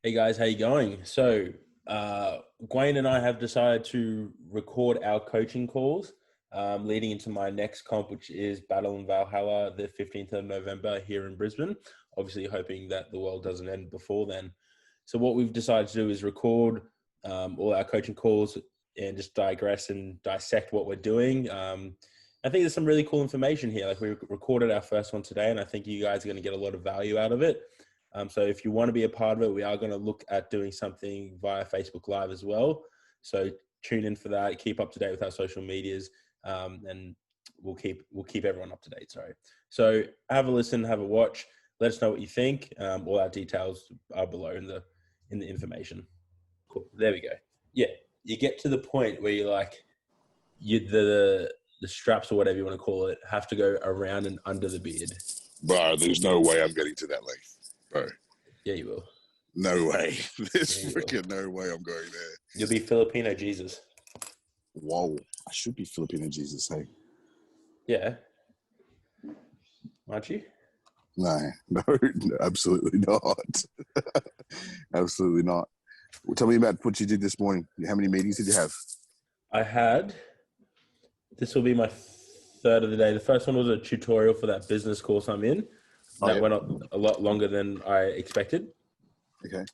Hey guys, how you going? Gwayne and I have decided to record our coaching calls leading into my next comp, which is Battle in Valhalla, the 15th of November here in Brisbane. Obviously, hoping that the world doesn't end before then. So what we've decided to do is record all our coaching calls and just digress and dissect what we're doing. I think there's some really cool information here. Like, we recorded our first one today, and I think you guys are going to get a lot of value out of it. So if you want to be a part of it, we are going to look at doing something via Facebook Live as well. So tune in for that. Keep up to date with our social medias, and we'll keep everyone up to date. Sorry. So have a listen, have a watch. Let us know what you think. All our details are below in the information. Cool. There we go. Yeah, you get to the point where you're like, the straps or whatever you want to call it have to go around and under the beard. Bro, there's no way I'm getting to that length. Bro. Yeah, you will. No way. There's freaking no way I'm going there. You'll be Filipino Jesus. Whoa. I should be Filipino Jesus, hey? Yeah. Aren't you? No, absolutely not. Absolutely not. Well, tell me about what you did this morning. How many meetings did you have? This will be my third of the day. The first one was a tutorial for that business course I'm in. That went on a lot longer than I expected. Okay.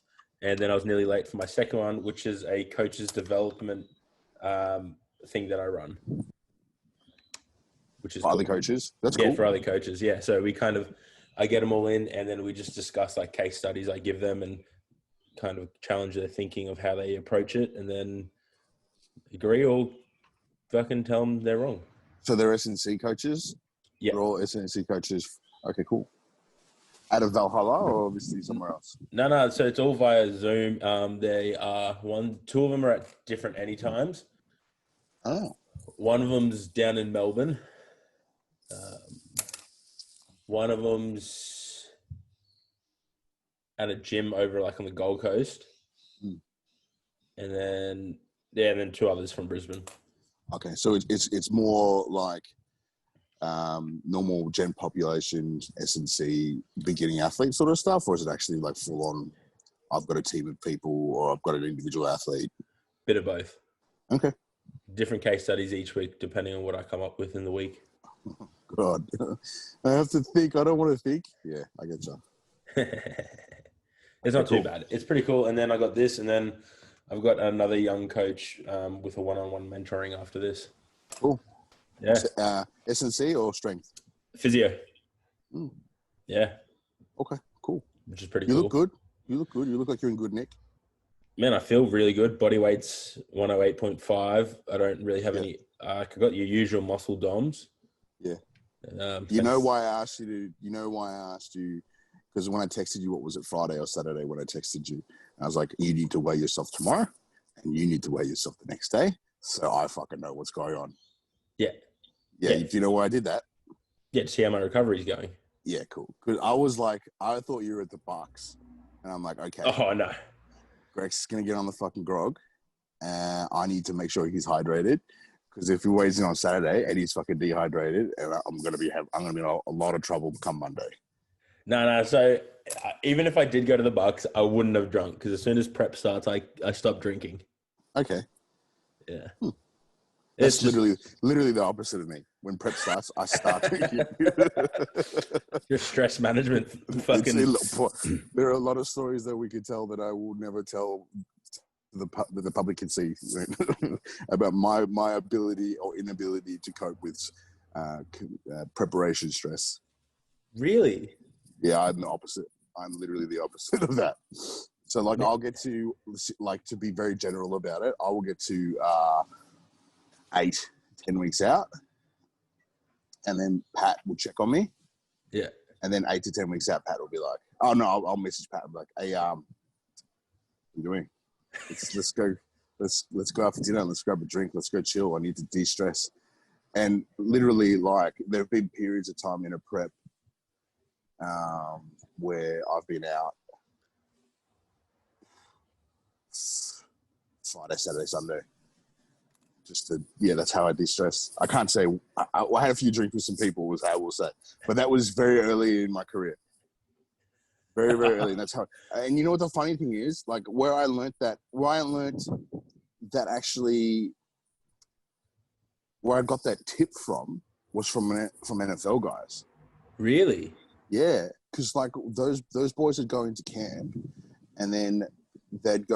And then I was nearly late for my second one, which is a coach's development thing that I run. Which is for other coaches? That's cool. Yeah, for other coaches, yeah. So I get them all in, and then we just discuss like case studies I give them and kind of challenge their thinking of how they approach it, and then agree or fucking tell them they're wrong. So they're S&C coaches? Yeah. They're all S&C coaches. Okay, cool. Out of Valhalla or obviously somewhere else? No. So it's all via Zoom. They are two of them are at different anytimes. Oh. One of them's down in Melbourne. One of them's at a gym over like on the Gold Coast. And then two others from Brisbane. Okay, so it's more like normal gen population, S&C, beginning athlete sort of stuff, or is it actually like full on, I've got a team of people or I've got an individual athlete? Bit of both. Okay. Different case studies each week, depending on what I come up with in the week. God, I have to think. I don't want to think. Yeah, I get you. It's not too bad. It's pretty cool. And then I got this, and then I've got another young coach with a one-on-one mentoring after this. Cool. Yeah. S&C or strength? Physio. Yeah. Okay, cool. Which is pretty cool. You look good. You look good. You look like you're in good nick. Man, I feel really good. Body weight's 108.5. I don't really have any. I got your usual muscle DOMs. Yeah. You know why I asked you? Because when I texted you, what was it, Friday or Saturday when I texted you? I was like, you need to weigh yourself tomorrow and you need to weigh yourself the next day. So I fucking know what's going on. Yeah. Yeah. Do you know why I did that? Yeah, to see how my recovery is going. Yeah, cool. Because I was like, I thought you were at the Bucks. And I'm like, okay. Oh, no. Greg's going to get on the fucking grog. And I need to make sure he's hydrated. Because if he weighs in on Saturday and he's fucking dehydrated, and I'm going to be in a lot of trouble come Monday. No. So even if I did go to the Bucks, I wouldn't have drunk because as soon as prep starts, I stop drinking. Okay. Yeah. That's literally the opposite of me. When prep starts, I start drinking. Your stress management fucking. There are a lot of stories that we could tell that I will never tell that the public can see about my ability or inability to cope with preparation stress. Really? Yeah, I'm the opposite. I'm literally the opposite of that. So like I'll get to, like, to be very general about it, I will get to 8-10 weeks out and then Pat will check on me. Yeah. And then 8 to 10 weeks out, Pat will be like, oh no, I'll message Pat and be like, hey, what are you doing? Let's go out for dinner. Let's grab a drink. Let's go chill. I need to de-stress. And literally, like, there have been periods of time in a prep where I've been out Friday, Saturday, Sunday. That's how I de-stress. I can't say, I had a few drinks with some people, was how I will say. But that was very early in my career. very, very early. And that's how. And you know what the funny thing is? Like where I learned that actually, where I got that tip from was from NFL guys. Really? Yeah, because like those boys would go into camp, and then they'd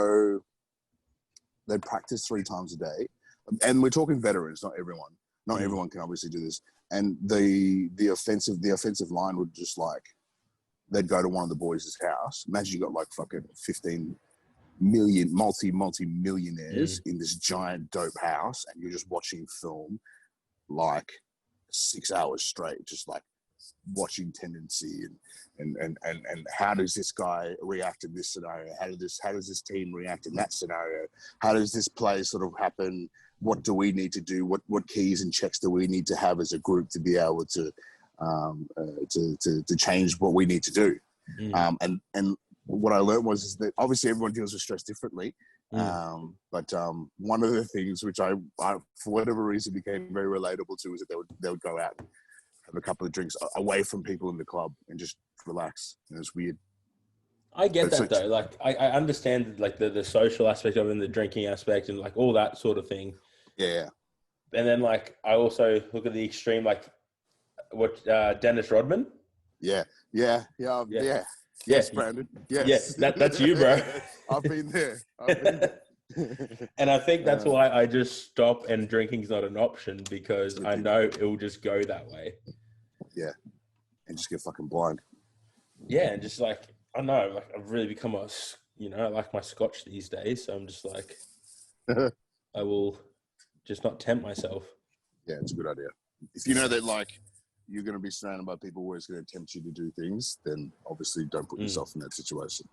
practice 3 times a day, and we're talking veterans, not everyone. Not everyone can obviously do this. And the offensive line would just like, they'd go to one of the boys' house. Imagine you got like fucking 15 million multi-millionaires in this giant dope house, and you're just watching film like 6 hours straight, just like watching tendency and how does this guy react in this scenario? How does this team react in that scenario? How does this play sort of happen? What do we need to do? What keys and checks do we need to have as a group to be able to change what we need to do? And what I learned is that obviously everyone deals with stress differently. But one of the things which I for whatever reason became very relatable to is that they would go out, have a couple of drinks away from people in the club and just relax. And it's weird. I get that though. Like I understand like the social aspect of it and the drinking aspect and like all that sort of thing. Yeah. And then like I also look at the extreme, like what Dennis Rodman. Yeah. Yes, Brandon. Yes. Yeah, that's you, bro. I've been there. And I think that's why I just stop and drinking's not an option, because I know it will just go that way. Yeah. And just get fucking blind. Yeah, and just like, I don't know, like I've really become I like my scotch these days. So I'm just like, I will just not tempt myself. Yeah, it's a good idea. If you know that like you're going to be surrounded by people where it's going to tempt you to do things, then obviously don't put yourself in that situation.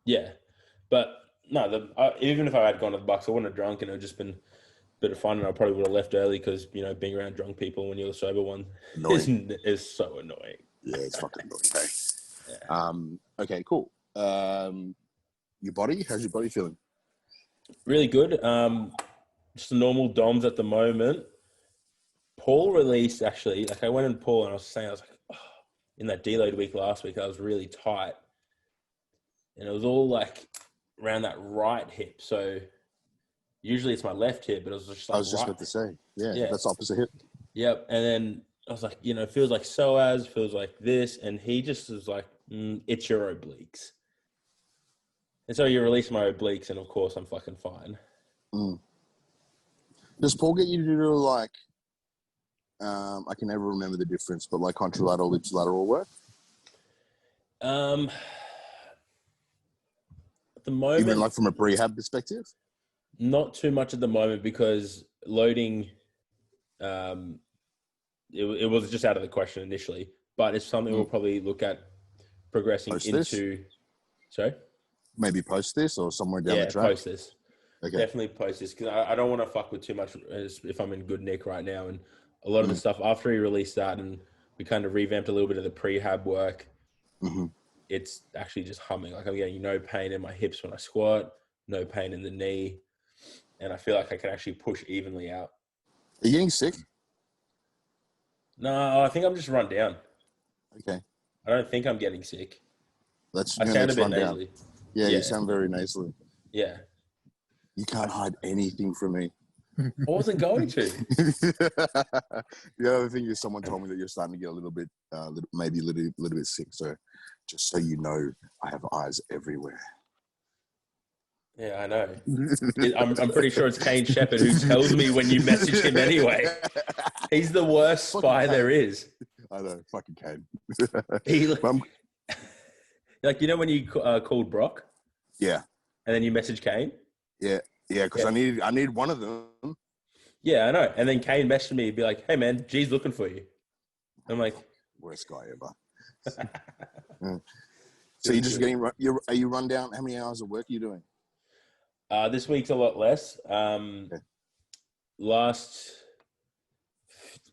Yeah. But no, even if I had gone to the Bucks, I wouldn't have drunk, and it would just been a bit of fun, and I probably would have left early because, being around drunk people when you're the sober one is so annoying. Yeah, it's fucking annoying. Hey? Yeah. Okay, cool. Your body? How's your body feeling? Really good. Just the normal DOMs at the moment. Paul released, actually, like I went and Paul, and I was like, in that deload week last week, I was really tight. And it was all like around that right hip. So usually it's my left hip, but it was just like, I was just about to say, yeah, that's opposite hip. Yep. And then I was like, it feels like psoas, feels like this. And he just was like, it's your obliques. And so you release my obliques, and of course I'm fucking fine. Does Paul get you to do like, I can never remember the difference, but like contralateral, ipsilateral work? At the moment, even like from a prehab perspective? Not too much at the moment, because loading, it was just out of the question initially, but it's something we'll probably look at progressing into. Sorry? Maybe post this or somewhere down the track? Yeah, post this. Okay. Definitely post this, because I don't want to fuck with too much as if I'm in good nick right now. And a lot of the stuff after he released that, and we kind of revamped a little bit of the prehab work, it's actually just humming. Like I'm getting no pain in my hips when I squat, no pain in the knee, and I feel like I can actually push evenly out. Are you getting sick? No, I think I'm just run down. Okay. I don't think I'm getting sick. I sound a bit nasally. Yeah, you sound very nasally. Yeah. You can't hide anything from me. I wasn't going to. The other thing is, someone told me that you're starting to get a little bit, maybe a little bit sick. So just so you know, I have eyes everywhere. Yeah, I know. I'm pretty sure it's Kane Shepherd who tells me when you message him anyway. He's the worst spy there is. I know, fucking Kane. Like, when you called Brock? Yeah. And then you message Kane? Yeah, because I need one of them. Yeah, I know. And then Kane messaged me, he'd be like, hey, man, G's looking for you. I'm like... Worst guy ever. So you're just getting... Are you run down? How many hours of work are you doing? This week's a lot less. Okay.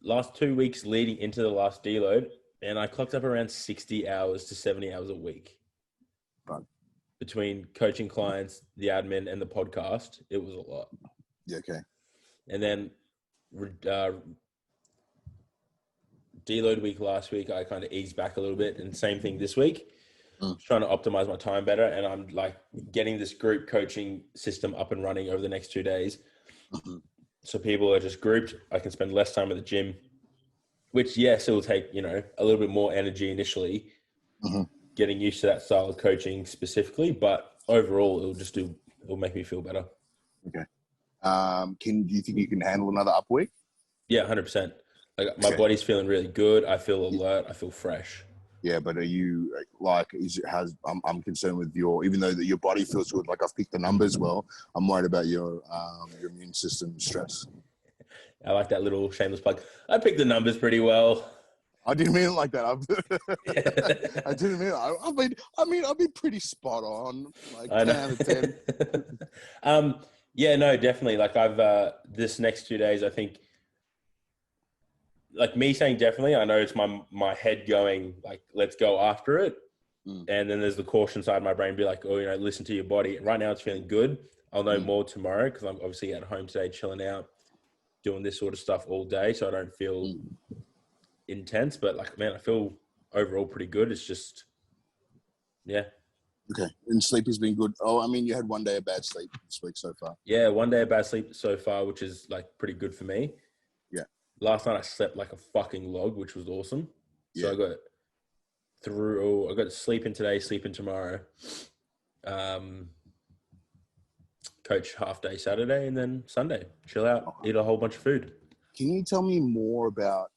Last 2 weeks leading into the last deload, and I clocked up around 60 hours to 70 hours a week. Right. Between coaching clients, the admin, and the podcast, it was a lot. Yeah, okay. And then deload week last week, I kind of eased back a little bit, and same thing this week. Just trying to optimize my time better. And I'm like getting this group coaching system up and running over the next 2 days. So people are just grouped. I can spend less time at the gym, which, yes, it will take, you know, a little bit more energy initially, getting used to that style of coaching specifically. But overall, it'll make me feel better. Okay. Do you think you can handle another up week? Yeah, 100%. Like, my body's feeling really good. I feel alert. I feel fresh. Yeah, but are you like? I'm concerned with even though that your body feels good. Like I've picked the numbers well. I'm worried about your immune system stress. I like that little shameless plug. I picked the numbers pretty well. I didn't mean it like that. I didn't mean it. I've been pretty spot on. Like 10 out of 10. Yeah, no, definitely. Like I've this next 2 days, I think. Like me saying definitely, I know it's my head going like, let's go after it. And then there's the caution side of my brain be like, oh, you know, listen to your body. And right now it's feeling good. I'll know more tomorrow because I'm obviously at home today, chilling out, doing this sort of stuff all day. So I don't feel intense, but like, man, I feel overall pretty good. It's just, yeah. Okay. And sleep has been good. Oh, I mean, you had 1 day of bad sleep this week so far. Yeah, 1 day of bad sleep so far, which is like pretty good for me. Yeah. Last night I slept like a fucking log, which was awesome. Yeah. So I got to sleep in today, sleep in tomorrow. Coach half day Saturday and then Sunday. Chill out, eat a whole bunch of food. Can you tell me more about,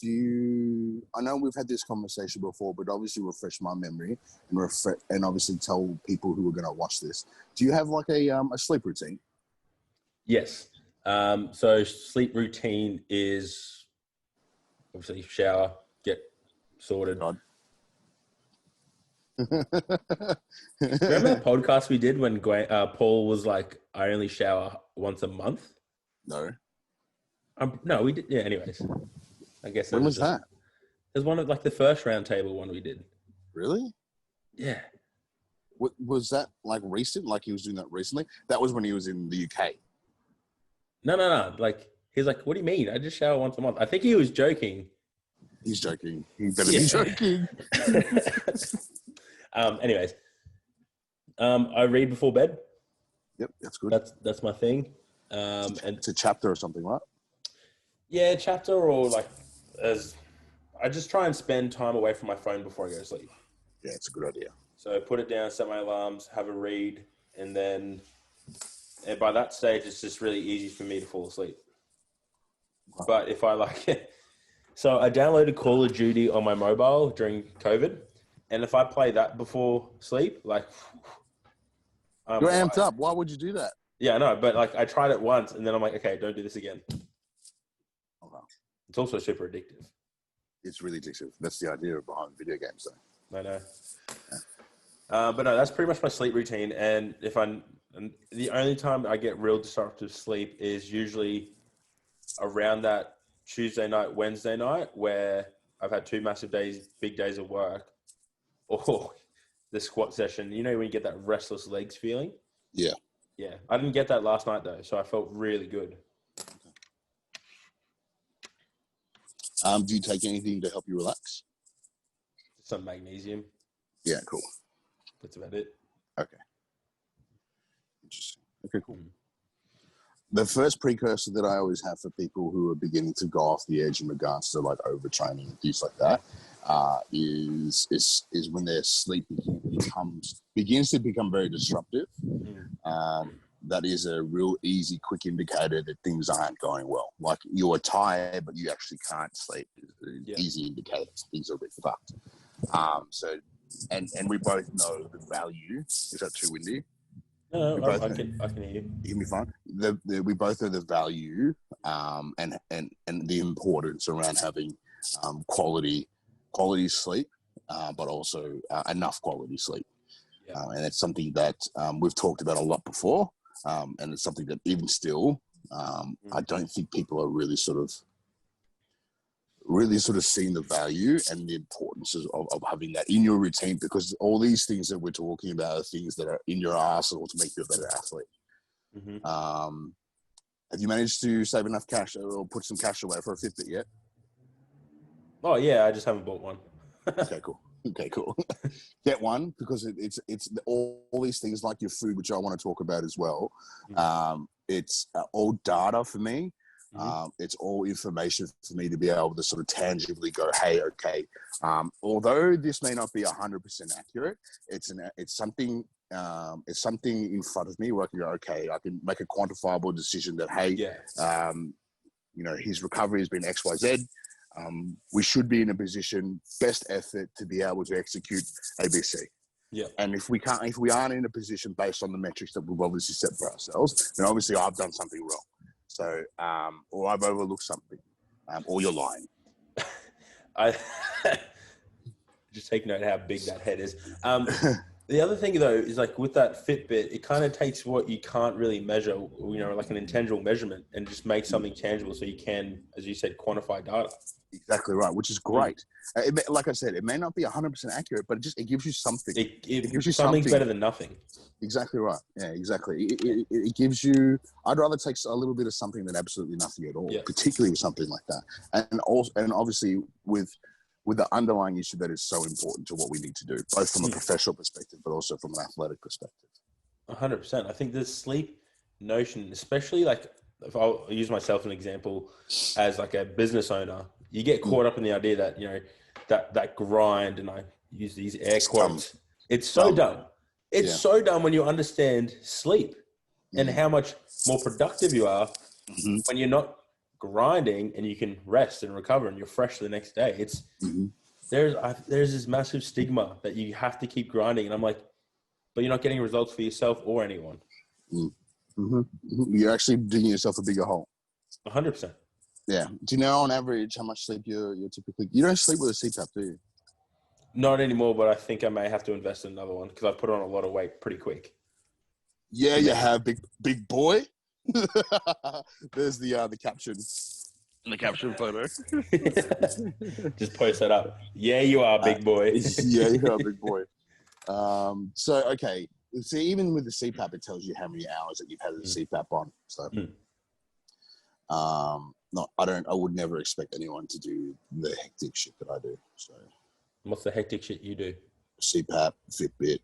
I know we've had this conversation before, but obviously refresh my memory and obviously tell people who are going to watch this. Do you have like a sleep routine? Yes. So sleep routine is obviously shower, get sorted. Remember the podcast we did when Paul was like, I only shower once a month? No. No, we did. Yeah, anyways. I guess. When was that? It was one of like the first round table one we did. Really? Yeah. Was that like recent? Like he was doing that recently? That was when he was in the UK. No. Like, he's like, what do you mean? I just shower once a month. I think he was joking. He's joking. He better be joking. Anyways, I read before bed. Yep, that's good. That's my thing. And it's a chapter or something, right? Yeah, chapter or like I just try and spend time away from my phone before I go to sleep. Yeah, it's a good idea. So put it down, set my alarms, have a read, and by that stage, it's just really easy for me to fall asleep. Wow. But if I like it, so I downloaded Call of Duty on my mobile during COVID, and if I play that before sleep, like you're amped up. Why would you do that? Yeah, I know, but like I tried it once, and then I'm like, okay, don't do this again. Oh, wow. It's also super addictive. It's really addictive. That's the idea behind video games, though. I know. Yeah. But no, that's pretty much my sleep routine. And the only time I get real disruptive sleep is usually around that Tuesday night, Wednesday night, where I've had 2 massive days, big days of work, or the squat session. You know when you get that restless legs feeling? Yeah. Yeah. I didn't get that last night, though, so I felt really good. Do you take anything to help you relax? Some magnesium. Yeah, cool. That's about it. Okay. Interesting. Okay, cool. The first precursor that I always have for people who are beginning to go off the edge in regards to like overtraining and things like that is when their sleep begins to become very disruptive. That is a real easy, quick indicator that things aren't going well. Like you're tired, but you actually can't sleep. Easy indicator things are a bit fucked. And we both know the value. Is that too windy? No, I can hear you. You hear me fine? We both know the value and the importance around having quality sleep, but also enough quality sleep. Yeah. And it's something that we've talked about a lot before. And it's something that even still, I don't think people are really sort of seeing the value and the importance of having that in your routine, because all these things that we're talking about are things that are in your arsenal to make you a better athlete. Have you managed to save enough cash or put some cash away for a Fitbit yet? Oh, yeah, I just haven't bought one. Okay, cool. Okay, cool. Get one because it's all these things like your food, which I want to talk about as well. It's all data for me. It's all information for me to be able to sort of tangibly go, hey, okay. Although this may not be 100% accurate, it's something. It's something in front of me where I can go, okay, I can make a quantifiable decision that, hey, you know, his recovery has been X, Y, Z. We should be in a position, best effort to be able to execute ABC. Yeah. And if we aren't in a position based on the metrics that we've obviously set for ourselves, then obviously I've done something wrong. So, or I've overlooked something, or you're lying. I just take note how big that head is. The other thing though is like with that Fitbit, it kind of takes what you can't really measure, you know, like an intangible measurement, and just makes something tangible so you can, as you said, quantify data. Exactly right, which is great. Like I said, it may not be 100% accurate, but it gives you something. It gives you something better than nothing. Exactly right. Yeah, exactly. It gives you. I'd rather take a little bit of something than absolutely nothing at all, particularly with something like that. And obviously with the underlying issue that is so important to what we need to do, both from a professional perspective, but also from an athletic perspective. 100%. I think the sleep notion, especially like if I'll use myself as an example, as like a business owner, you get caught up in the idea that, you know, that grind, and I use these air quotes. It's so dumb. It's so dumb when you understand sleep and how much more productive you are when you're not grinding and you can rest and recover and you're fresh the next day. It's there's this massive stigma that you have to keep grinding, and I'm like, but you're not getting results for yourself or anyone. You're actually digging yourself a bigger hole. 100%. Yeah. Do you know on average how much sleep you're typically? You don't sleep with a CPAP, do you? Not anymore, but I think I may have to invest in another one because I've put on a lot of weight pretty quick. Yeah, you have, big boy. There's the caption. The caption photo. Just post that up. Yeah, you are, big boy. Yeah, you are, big boy. So, okay. See, even with the CPAP, it tells you how many hours that you've had the CPAP on. So, I would never expect anyone to do the hectic shit that I do. So, what's the hectic shit you do? CPAP, Fitbit.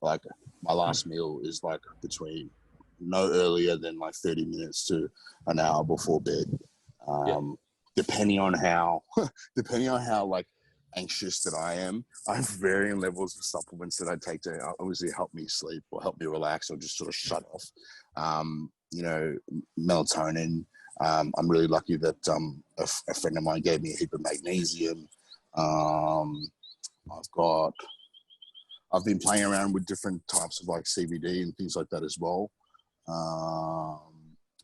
Like my last meal is like between no earlier than like 30 minutes to an hour before bed. Depending on how like anxious that I am, I have varying levels of supplements that I take to obviously help me sleep or help me relax or just sort of shut off. You know, melatonin. I'm really lucky that a friend of mine gave me a heap of magnesium. I've been playing around with different types of like CBD and things like that as well.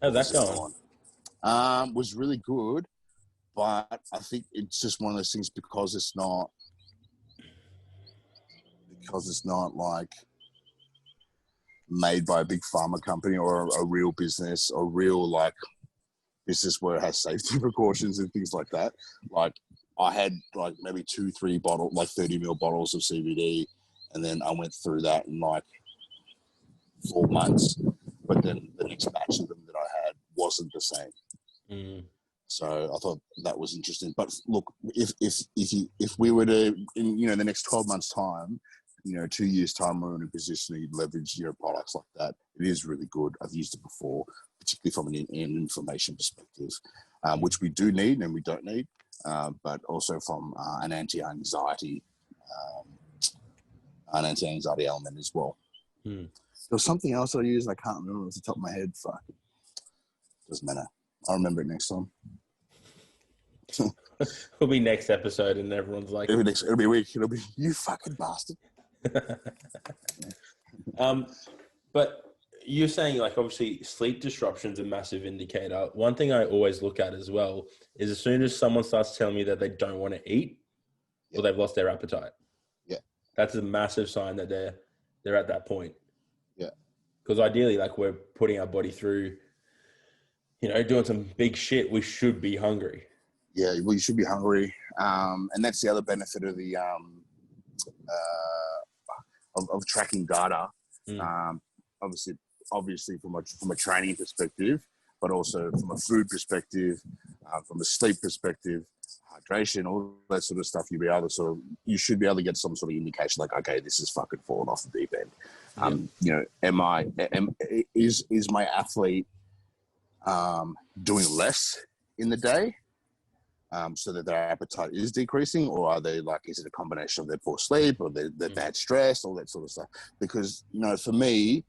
How's that going? Was really good, but I think it's just one of those things because it's not like made by a big pharma company or a real business or real like business where it has safety precautions and things like that. Like I had like maybe 2-3 bottles, like 30 ml bottles of CBD. And then I went through that in like 4 months, but then the next batch of them that I had wasn't the same. So I thought that was interesting. But look, if we were to, in the next 12 months' time, 2 years' time, we're in a position to leverage products like that. It is really good. I've used it before, particularly from an information perspective, which we do need and we don't need, but also from an anti-anxiety element as well. There was something else I used. I can't remember off the top of my head. Fuck. Doesn't matter. I'll remember it next time. It'll be next episode and everyone's like... It'll be a week. It'll be, you fucking bastard. But you're saying like obviously sleep disruption's a massive indicator. One thing I always look at as well is as soon as someone starts telling me that they don't want to eat or they've lost their appetite. That's a massive sign that they're at that point. Yeah. Because ideally, like we're putting our body through, doing some big shit. We should be hungry. Yeah, well, you should be hungry. And that's the other benefit of the of tracking data. Obviously from a training perspective, but also from a food perspective, from a sleep perspective. hydration, all that sort of stuff, you should be able to get some sort of indication like, okay, this is fucking falling off the deep end. Is my athlete doing less in the day so that their appetite is decreasing, or are they like, is it a combination of their poor sleep or their bad stress, all that sort of stuff? Because, for me,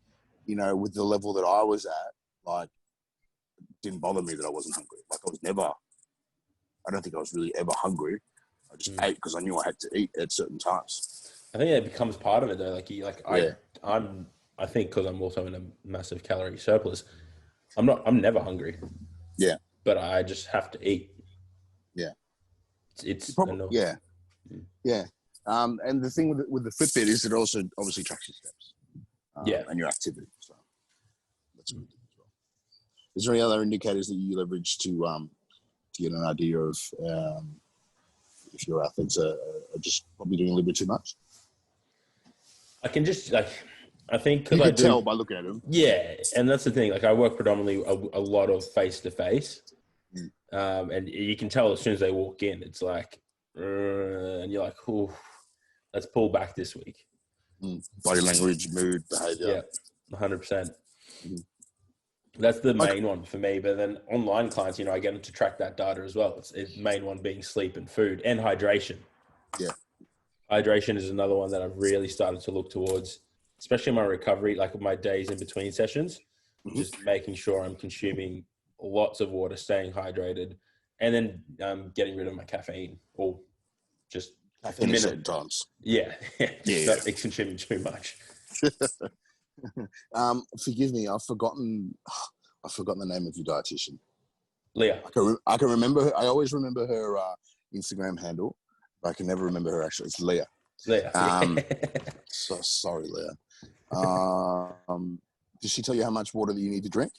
with the level that I was at, like, it didn't bother me that I wasn't hungry. Like, I don't think I was really ever hungry. I just ate because I knew I had to eat at certain times. I think it becomes part of it though. I think because I'm also in a massive calorie surplus, I'm never hungry. Yeah. But I just have to eat. Yeah. It's yeah. Yeah. And the thing with the Fitbit is it also obviously tracks your steps. And your activity. So that's good as well. Is there any other indicators that you leverage to get an idea of if your athletes are just probably doing a little bit too much? I can just I think because I tell by looking at them. Yeah, and that's the thing. Like, I work predominantly a lot of face to face, and you can tell as soon as they walk in, it's like, and you're like, "Oh, let's pull back this week." Body language, mood, behavior. Yeah, 100%. That's the main one for me. But then online clients, I get them to track that data as well. It's the main one being sleep and food and hydration. Yeah. Hydration is another one that I've really started to look towards, especially in my recovery, like my days in between sessions, just making sure I'm consuming lots of water, staying hydrated, and then getting rid of my caffeine or just caffeine at certain times. Yeah. Not consuming too much. Forgive me, I've forgotten the name of your dietitian. Leah. I can remember her. I always remember her Instagram handle, but I can never remember her actually. It's Leah. So sorry, Leah. Did she tell you how much water that you need to drink?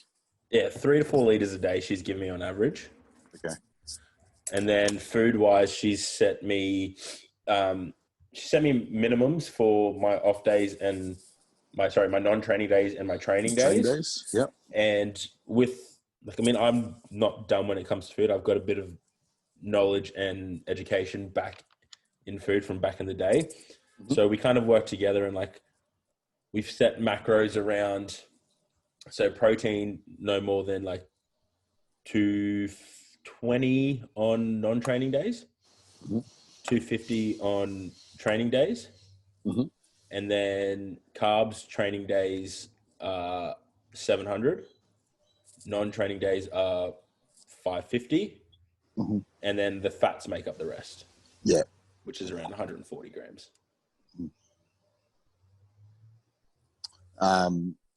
Yeah, 3 to 4 liters a day she's given me on average. Okay. And then food-wise, she's set me minimums for my off days and my non-training days and my training days. Yep. And I'm not dumb when it comes to food. I've got a bit of knowledge and education back in food from back in the day. So we kind of work together and we've set macros around, so protein no more than 220 on non-training days, 250 on training days. And then carbs training days are 700. Non-training days are 550. And then the fats make up the rest. Yeah. Which is around 140 grams.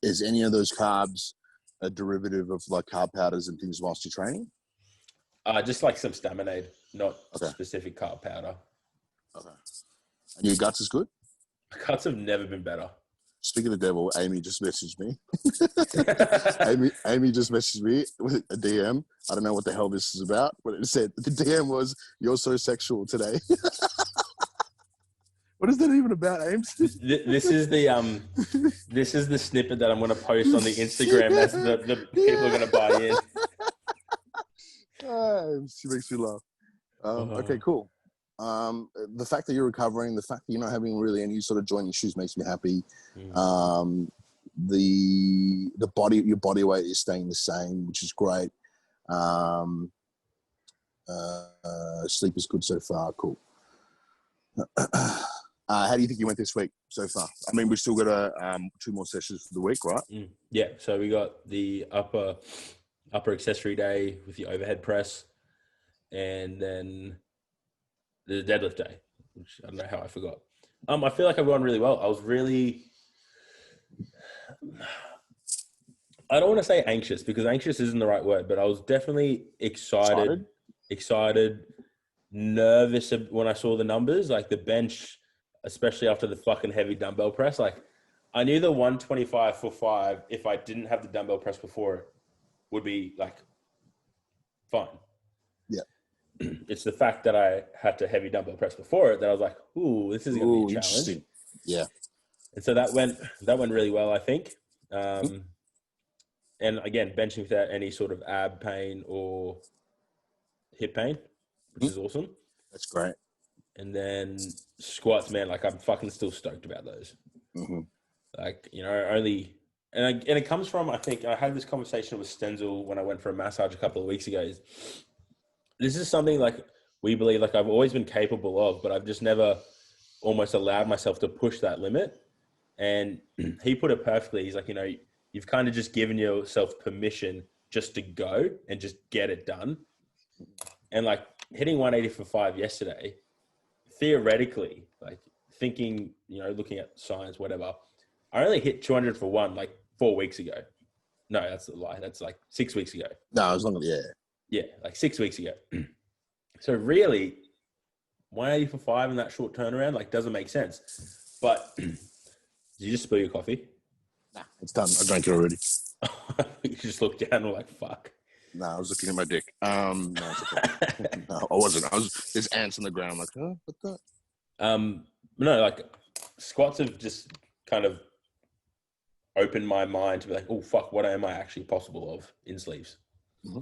Is any of those carbs a derivative of carb powders and things whilst you're training? Just some Staminade, not specific carb powder. Okay. And your guts is good? Cuts have never been better. Speaking of the devil, Amy just messaged me. Amy just messaged me with a DM. I don't know what the hell this is about, but it said the DM was, "You're so sexual today." What is that even about, Ames? This is the snippet that I'm going to post on the Instagram as the people are going to buy in. She makes me laugh. Okay, cool. The fact that you're recovering, the fact that you're not having really any sort of joint issues makes me happy. Your body weight is staying the same, which is great. Sleep is good so far. Cool. How do you think you went this week so far? I mean, we've still got 2 more sessions for the week, right? Yeah. So we got the upper accessory day with the overhead press, and then the deadlift day, which I don't know how I forgot. I feel like I've gone really well. I was really, I don't want to say anxious because anxious isn't the right word, but I was definitely excited, nervous when I saw the numbers, the bench, especially after the fucking heavy dumbbell press. I knew the 125 for 5, if I didn't have the dumbbell press before it, would be fine. Yeah. It's the fact that I had to heavy dumbbell press before it that I was like, ooh, this is going to be a challenge. Yeah. And so that went really well, I think. And again, benching without any sort of ab pain or hip pain. which is awesome. That's great. And then squats, man, like I'm fucking still stoked about those. Mm-hmm. Like, you know, only, and it comes from, I think I had this conversation with Stenzel when I went for a massage a couple of weeks ago. This is something like we believe, like I've always been capable of, but I've just never almost allowed myself to push that limit. And he put it perfectly. He's like, you know, you've kind of just given yourself permission just to go and just get it done. And like hitting 180 for 5 yesterday, theoretically, like thinking, you know, looking at science, whatever, I only hit 200 for 1 like 4 weeks ago. No, that's a lie. That's like 6 weeks ago. No, as long as, Yeah, like 6 weeks ago. So really, 180 for 5 in that short turnaround, like doesn't make sense. But did you just spill your coffee? Nah, it's done. I drank it already. You just looked down and were like, fuck. No, I was looking at my dick. No, it's okay. No, I wasn't. There's ants on the ground. I'm like, huh? What the? No, like squats have just kind of opened my mind to be like, oh, fuck, what am I actually possible of in sleeves? Mm-hmm.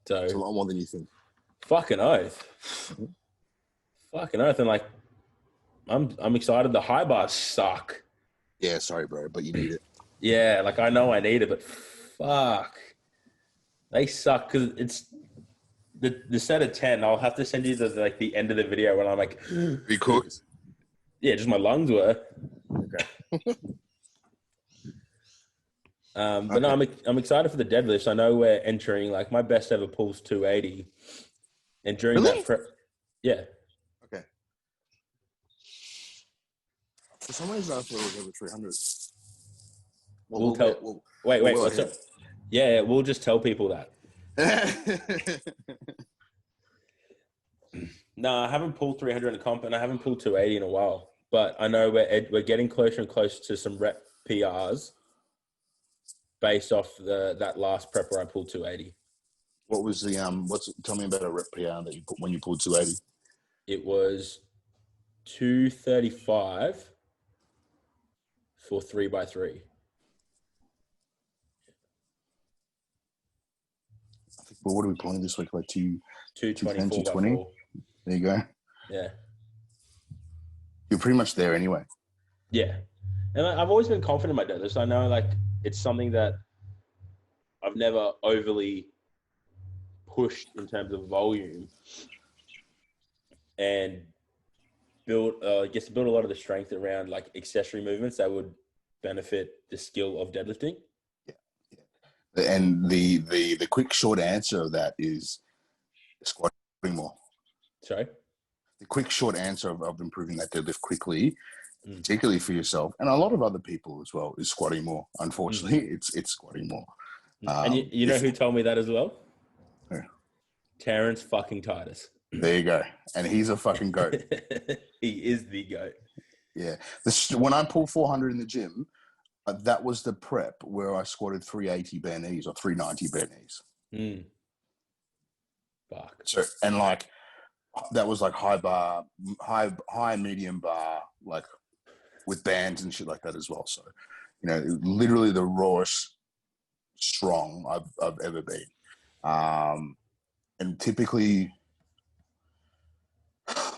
So it's a lot more than you think. Fucking oath. Mm-hmm. Fucking oath. And like, I'm excited. The high bars suck. Yeah, sorry, bro, but you need it. Yeah, like I know I need it, but fuck. They suck because it's the set of 10. I'll have to send you the end of the video when I'm like, be cooked. Yeah, just my lungs were. Okay. But no, I'm excited for the deadlifts. I know we're entering like my best ever pull's 280, and during really? that, yeah. Okay. For some reason, I thought it was over 300. Wait. What's up? Yeah, we'll just tell people that. No, I haven't pulled 300 in a comp, and I haven't pulled 280 in a while. But I know we're getting closer and closer to some rep PRs based off that last prep where I pulled 280. What was the tell me about a rep PR that you put when you pulled 280? It was 235 for 3x3. Well, what are we pulling this week? Like 220, 220. There you go. Yeah. You're pretty much there anyway. Yeah. And I've always been confident in my deadlifts. I know like it's something that I've never overly pushed in terms of volume and build a lot of the strength around like accessory movements that would benefit the skill of deadlifting. Yeah. And the quick short answer of that is squatting more. Sorry? The quick short answer of improving that deadlift quickly, particularly for yourself and a lot of other people as well, is squatting more. Unfortunately, it's squatting more. And you know who told me that as well? Yeah. Terrence fucking Titus. There you go. And he's a fucking goat. He is the goat. Yeah. When I pulled 400 in the gym, that was the prep where I squatted 380 bare knees or 390 bare knees. Fuck. So, and like, that was like high, medium bar, like with bands and shit like that as well. So, you know, literally the rawest strong I've ever been. And typically,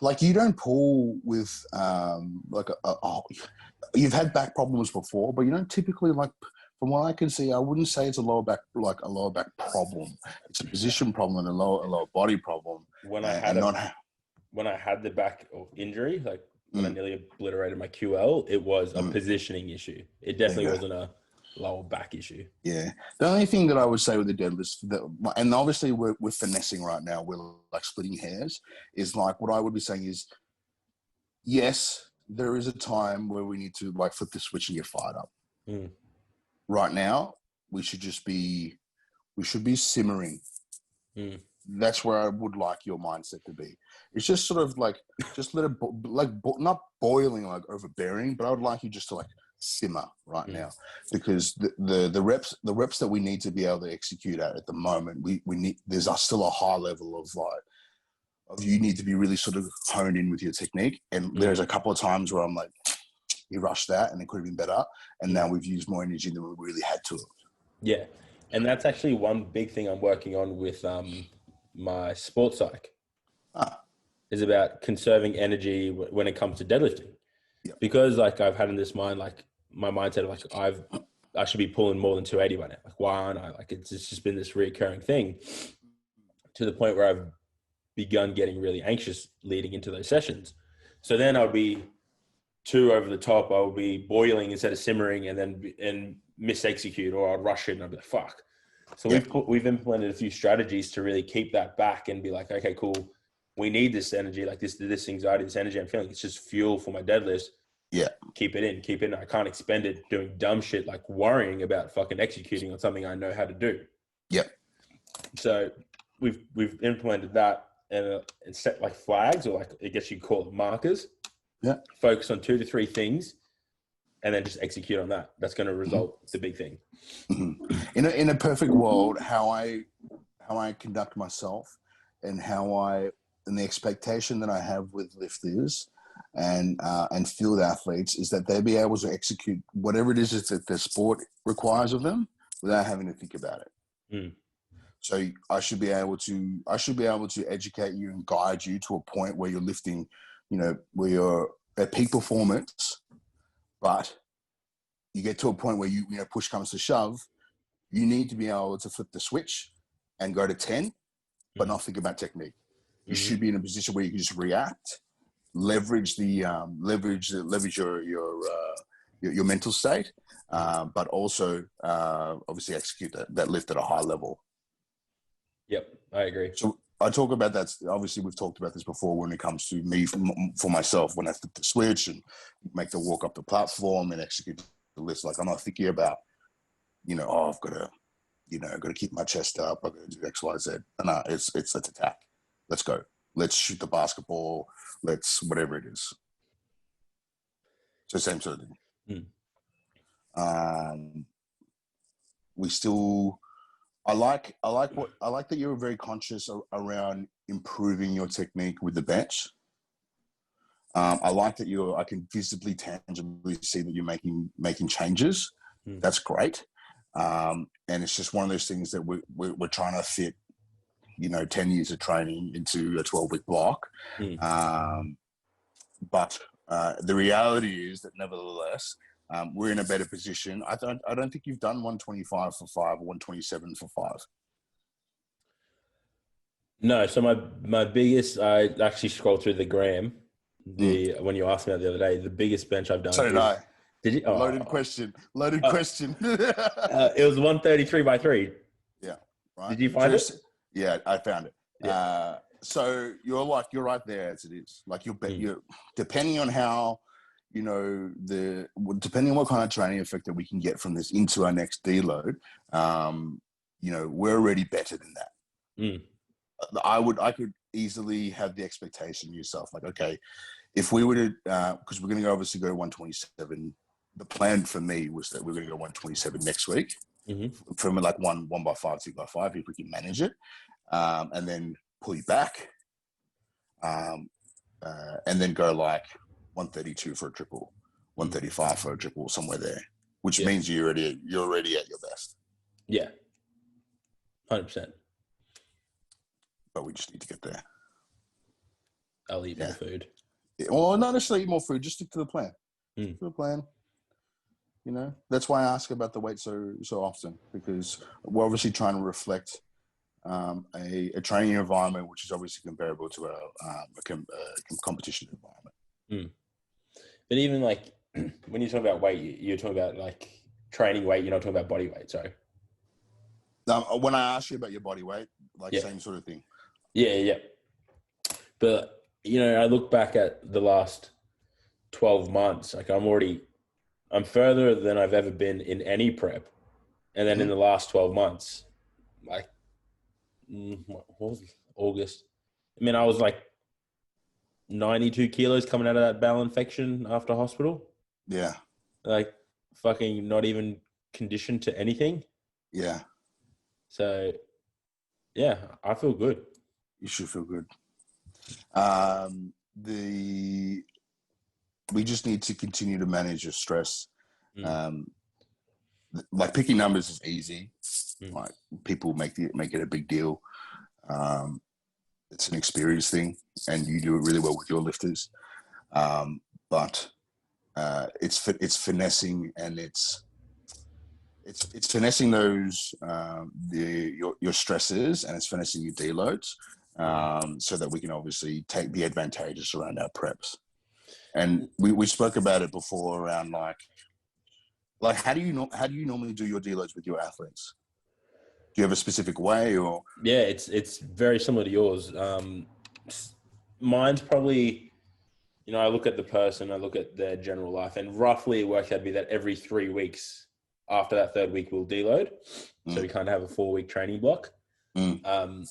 like you don't pull with you've had back problems before, but you don't typically, like from what I can see, I wouldn't say it's a lower back problem. It's a position problem and a lower body problem. When I had the back injury, like when I nearly obliterated my QL, it was a positioning issue. It definitely wasn't a lower back issue. Yeah. The only thing that I would say with the deadlifts, and obviously we're finessing right now, we're like splitting hairs, is like what I would be saying is, yes, there is a time where we need to like flip the switch and get fired up. Right now, we should be simmering. That's where I would like your mindset to be. It's just sort of like, just let it, not boiling, like overbearing, but I would like you just to like simmer right now, because the reps that we need to be able to execute at the moment, we need, there's still a high level of you need to be really sort of honed in with your technique. And there's a couple of times where I'm like, you rushed that and it could have been better. And now we've used more energy than we really had to. Yeah. And that's actually one big thing I'm working on with my sports psych. Ah, is about conserving energy when it comes to deadlifting. yeah. Because like I've had in this mind, like my mindset of like I should be pulling more than 280 by now. Like why aren't I? Like it's just been this recurring thing to the point where I've begun getting really anxious leading into those sessions. So then I'll be too over the top. I'll be boiling instead of simmering, and misexecute, or I'll rush it and I'll be like, fuck. So Yeah. we've implemented a few strategies to really keep that back and be like, okay, cool. We need this energy, like this anxiety, this energy I'm feeling. It's just fuel for my deadlifts. Yeah. Keep it in. I can't expend it doing dumb shit like worrying about fucking executing on something I know how to do. Yep. So we've implemented that and set like flags, or like I guess you call it markers. Yeah. Focus on 2 to 3 things, and then just execute on that. That's going to result the big thing. Mm-hmm. In a perfect world, how I conduct myself and and the expectation that I have with lifters and field athletes is that they be able to execute whatever it is that their sport requires of them without having to think about it. Mm. So I should be able to educate you and guide you to a point where you're lifting, where you're at peak performance, but you get to a point where push comes to shove, you need to be able to flip the switch and go to 10, but not think about technique. You should be in a position where you can just react, leverage your mental state, but also obviously execute that lift at a high level. Yep, I agree. So I talk about that. Obviously, we've talked about this before when it comes to me for myself, when I flip the switch and make the walk up the platform and execute the lift. Like I'm not thinking about, I've got to keep my chest up. I've got to do X, Y, Z. No, it's let's attack. Let's go. Let's shoot the basketball. Let's whatever it is. So same sort of thing. We still. I like that you're very conscious around improving your technique with the bench. I like that I can visibly, tangibly see that you're making changes. That's great. And it's just one of those things that we're trying to fit, 10 years of training into a 12-week block. But the reality is that nevertheless, we're in a better position. I don't think you've done 125 for 5 or 127 for 5. No, so my biggest, I actually scrolled through the gram. When you asked me that the other day, the biggest bench I've done. So did I. Did you? Oh, Loaded question. Question. It was 133 by 3. Yeah. Right. Did you find it? Yeah, I found it. Yeah. So you're right there as it is. Like you're depending on how, depending on what kind of training effect that we can get from this into our next deload, we're already better than that. I could easily have the expectation of yourself, like, okay, if we were to, because we're going to obviously go to 127. The plan for me was that we're going to go 127 next week, from like 1 by 5, 2 by 5, if we can manage it, and then pull you back, and then go like 132 for a triple, 135 for a triple, somewhere there, which means you're already at your best. Yeah, 100%. But we just need to get there. I'll eat more food. Well, not necessarily eat more food. Just stick to the plan. To the plan. That's why I ask about the weight so often, because we're obviously trying to reflect a training environment which is obviously comparable to a competition environment. But even like when you talk about weight, you're talking about like training weight. You're not talking about body weight. Sorry. When I ask you about your body weight, same sort of thing. Yeah. But I look back at the last 12 months. Like I'm further than I've ever been in any prep. And then in the last 12 months, like, what was it? August? I mean, I was like 92 kilos coming out of that bowel infection after hospital. Yeah. Like fucking not even conditioned to anything. Yeah. So, yeah, I feel good. You should feel good. We just need to continue to manage your stress. Like picking numbers is easy. Like people make it a big deal. it's an experience thing, and you do it really well with your lifters. But it's finessing, and it's finessing those your stresses, and it's finessing your deloads, so that we can obviously take the advantages around our preps. And we spoke about it before around like how do you normally do your deloads with your athletes? Do you have a specific way, or? Yeah, it's very similar to yours. Mine's probably, I look at the person, I look at their general life, and roughly it works out to be that every 3 weeks after that third week we'll deload. So we kind of have a 4-week training block. And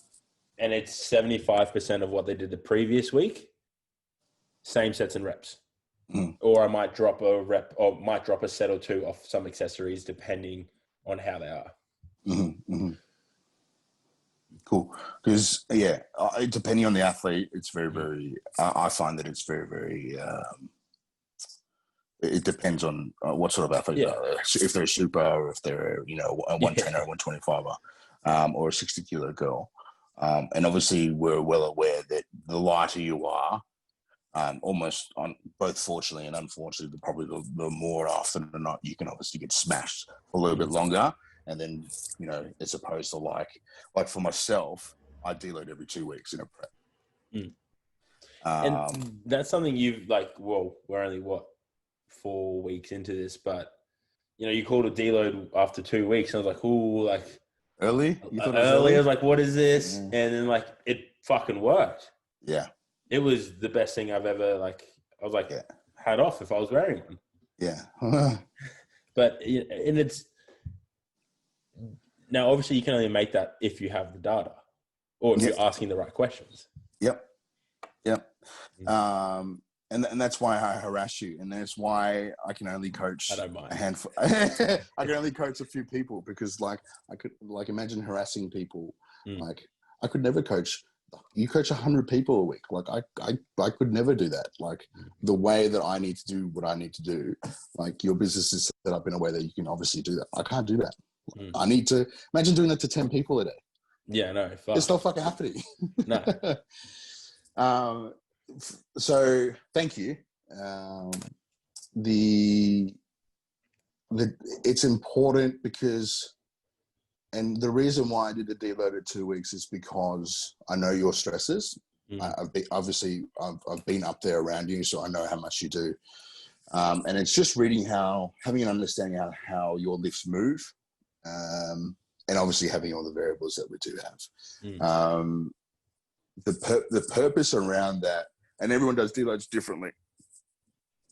it's 75% of what they did the previous week, same sets and reps. Or I might drop a rep, or might drop a set or two off some accessories depending on how they are. Cool. Because depending on the athlete, it's very, very. I find that it's very, very. It depends on what sort of athlete they are. If they're a super, or if they're a 110 or 125er, or a 60-kilo girl. And obviously, we're well aware that the lighter you are, almost on both fortunately and unfortunately, probably the more often than not, you can obviously get smashed for a little bit longer. And then, as opposed to like for myself, I deload every 2 weeks in a prep. And that's something you've we're only 4 weeks into this, but you called a deload after 2 weeks, and I was like, early? You thought it was early? I was like, what is this? And then it fucking worked. Yeah. It was the best thing I've ever I was like, hat off if I was wearing one. Yeah. But and it's now obviously you can only make that if you have the data, or if you're asking the right questions. Yep. And that's why I harass you, and that's why I can only coach a handful. I can only coach a few people, because I could imagine harassing people. I could never coach. You coach 100 people a week. I could never do that. The way that I need to do what I need to do, your business is set up in a way that you can obviously do that. I can't do that. I need to imagine doing that to 10 people a day. Yeah, no, it's not fucking happening. No. So thank you. It's important because. And the reason why I did the deload at 2 weeks is because I know your stresses. I've been up there around you, so I know how much you do. And it's just having an understanding how your lifts move, and obviously having all the variables that we do have. The purpose around that, and everyone does deloads differently.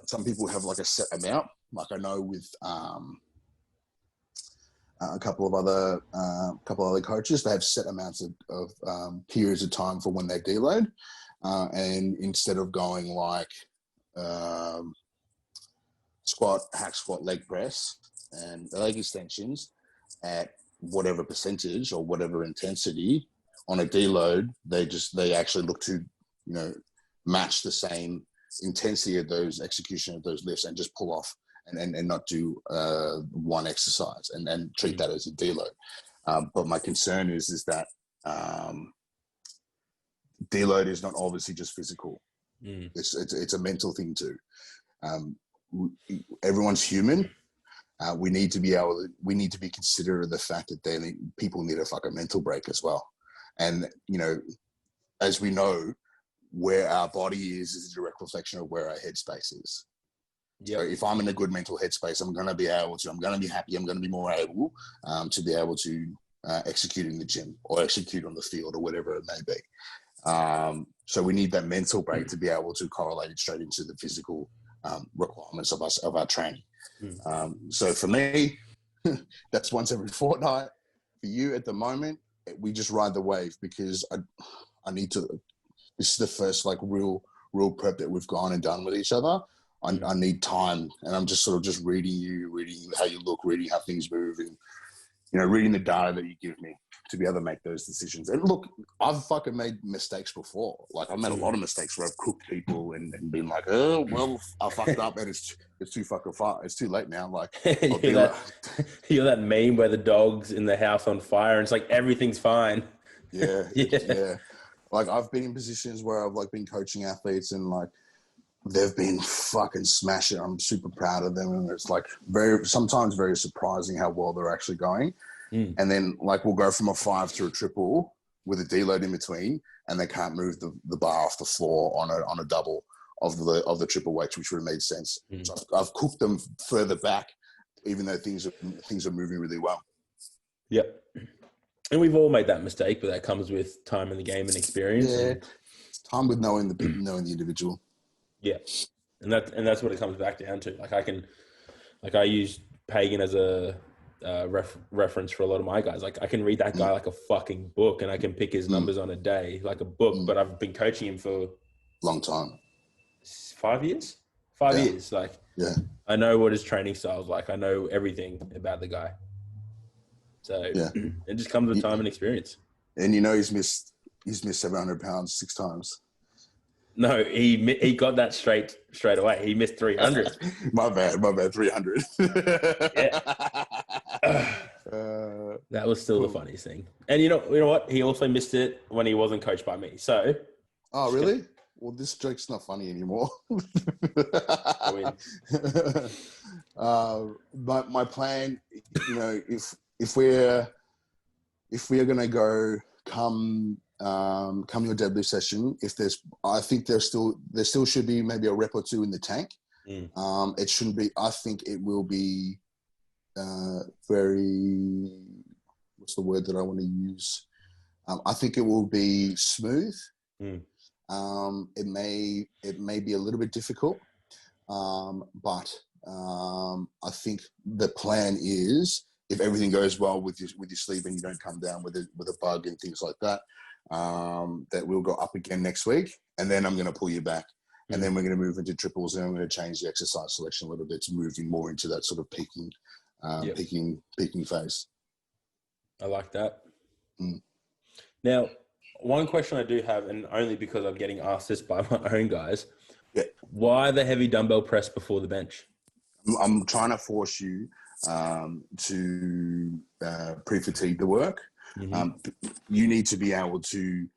Some people have a set amount, I know with a couple of other coaches, they have set amounts of periods of time for when they deload, and instead of going squat, hack squat, leg press, and leg extensions at whatever percentage or whatever intensity on a deload, they actually look to match the same intensity of those execution of those lifts and just pull off. And not do one exercise and treat that as a deload. But my concern is that deload is not obviously just physical. It's a mental thing too. Everyone's human. We need to be considerate of the fact that people need a fucking mental break as well. And as we know, where our body is a direct reflection of where our headspace is. So if I'm in a good mental headspace, I'm going to be happy, I'm going to be more able to be able to execute in the gym or execute on the field or whatever it may be. So we need that mental break to be able to correlate it straight into the physical requirements of our training. So for me, that's once every fortnight. For you at the moment, we just ride the wave, because I need to, this is the first real prep that we've gone and done with each other. I need time, and I'm just reading you, reading how you look, reading how things move, and reading the data that you give me to be able to make those decisions. And look, I've fucking made mistakes before. I've made a lot of mistakes where I've cooked people and been like, oh well, I fucked up, and it's too fucking far. It's too late now. You're that meme where the dog's in the house on fire, and it's everything's fine. Yeah. Like I've been in positions where I've like been coaching athletes and like they've been fucking smashing. I'm super proud of them, and it's like sometimes very surprising how well they're actually going. And then like we'll go from a 5 to a triple with a deload in between, and they can't move the bar off the floor on a double of the triple weights, which would have made sense. So I've cooked them further back, even though things are moving really well. Yep. And we've all made that mistake, but that comes with time in the game and experience. Yeah, and it's time with knowing the individual. Yeah, and that's what it comes back down to. I use Pagan as a reference for a lot of my guys. Like I can read that guy like a fucking book, and I can pick his numbers on a day like a book. But I've been coaching him for long time, 5 years. 5 years. Like I know what his training style is like. I know everything about the guy. So it just comes with time and experience. And you know he's missed 700 pounds 6 times. No, he got that straight away. He missed 300. my bad, 300. That was still the funniest thing. And you know what? He also missed it when he wasn't coached by me. So. Oh, really? Well, this joke's not funny anymore. My plan, you know, if we're gonna go come your deadlift session, I think there still should be maybe a rep or two in the tank. It shouldn't be. I think it will be very. What's the word that I want to use? I think it will be smooth. It may be a little bit difficult, but I think the plan is, if everything goes well with your sleep and you don't come down with a bug and things like that, that we'll go up again next week, and then I'm going to pull you back, and then we're going to move into triples, and I'm going to change the exercise selection a little bit to moving more into that sort of peaking phase. I like that. Now, one question I do have, and only because I'm getting asked this by my own guys, why the heavy dumbbell press before the bench? I'm trying to force you to pre-fatigue the work. You need to be able to.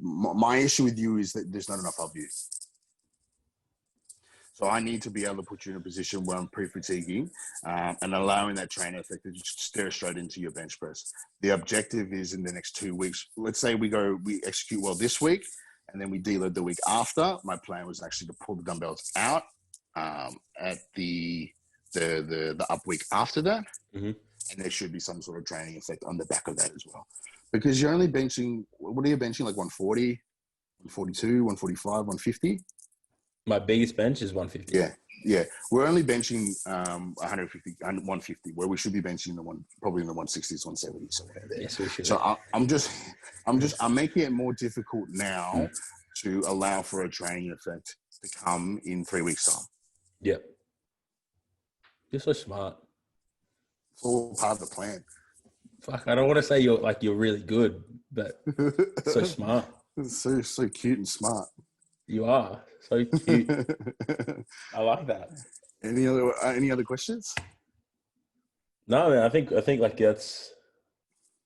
My issue with you is that there's not enough of you. So I need to be able to put you in a position where I'm pre-fatiguing and allowing that trainer effect to just stare straight into your bench press. The objective is in the next 2 weeks. Let's say we execute well this week, and then we deload the week after. My plan was actually to pull the dumbbells out at the up week after that, and there should be some sort of training effect on the back of that as well. Because you're only benching. What are you benching? Like 140, 142, 145, 150. My biggest bench is 150. Yeah. We're only benching 150, 150, where we should be benching probably in the 160s, 170s, somewhere there. Yes, we should. So I'm making it more difficult now to allow for a training effect to come in 3 weeks' time. Yep. You're so smart. It's all part of the plan. Fuck, I don't want to say you're really good, but so smart. So cute and smart. You are so cute. I like that. Any other questions? No, man. I think like that's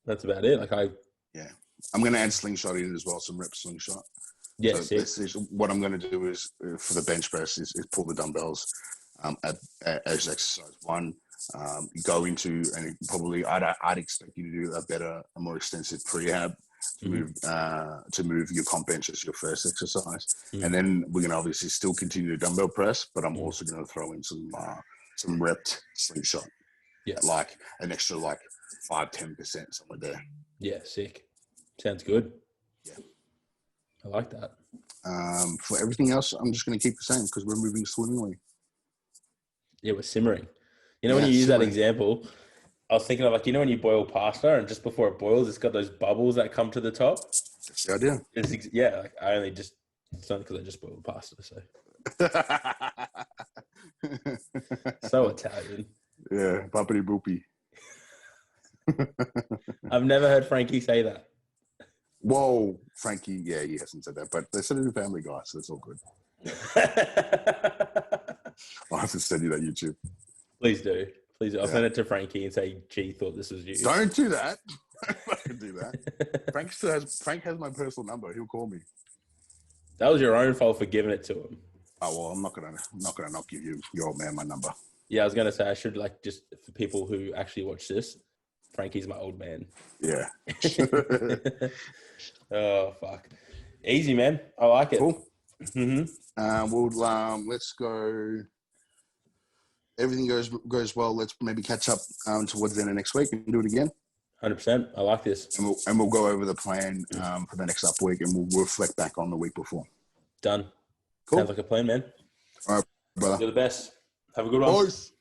about it. I'm going to add slingshot in as well. Some rep slingshot. Yeah. So what I'm going to do is for the bench press is pull the dumbbells as exercise 1. Go into, and probably I'd expect you to do a more extensive prehab to move your comp bench as your first exercise, and then we're going to obviously still continue to dumbbell press, but I'm also going to throw in some repped slingshot, like an extra 5-10% somewhere there. Yeah, sick. Sounds good. Yeah, I like that. For everything else, I'm just going to keep the same because we're moving swimmingly. Yeah, we're simmering. You know, when you use that example, I was thinking of when you boil pasta and just before it boils, it's got those bubbles that come to the top. That's the idea. I only just, it's not because I just boiled pasta, so. So Italian. Yeah, boppity boopy. I've never heard Frankie say that. Whoa, Frankie, yeah, he hasn't said that, but they said it in Family Guy, so it's all good. I'll have to send you that YouTube. Please do. I'll send it to Frankie and say, gee, thought this was you. Don't do that. can do that. Frank has my personal number. He'll call me. That was your own fault for giving it to him. Oh well, I'm not gonna not give you your old man my number. Yeah, I was gonna say I should just for people who actually watch this, Frankie's my old man. Yeah. Oh fuck, easy man. I like it. Cool. Mm-hmm. Let's go. Everything goes well. Let's maybe catch up towards the end of next week and do it again. 100%. I like this. And we'll go over the plan for the next up week, and we'll reflect back on the week before. Done. Cool. Sounds like a plan, man. All right, brother. You're the best. Have a good one. Boys.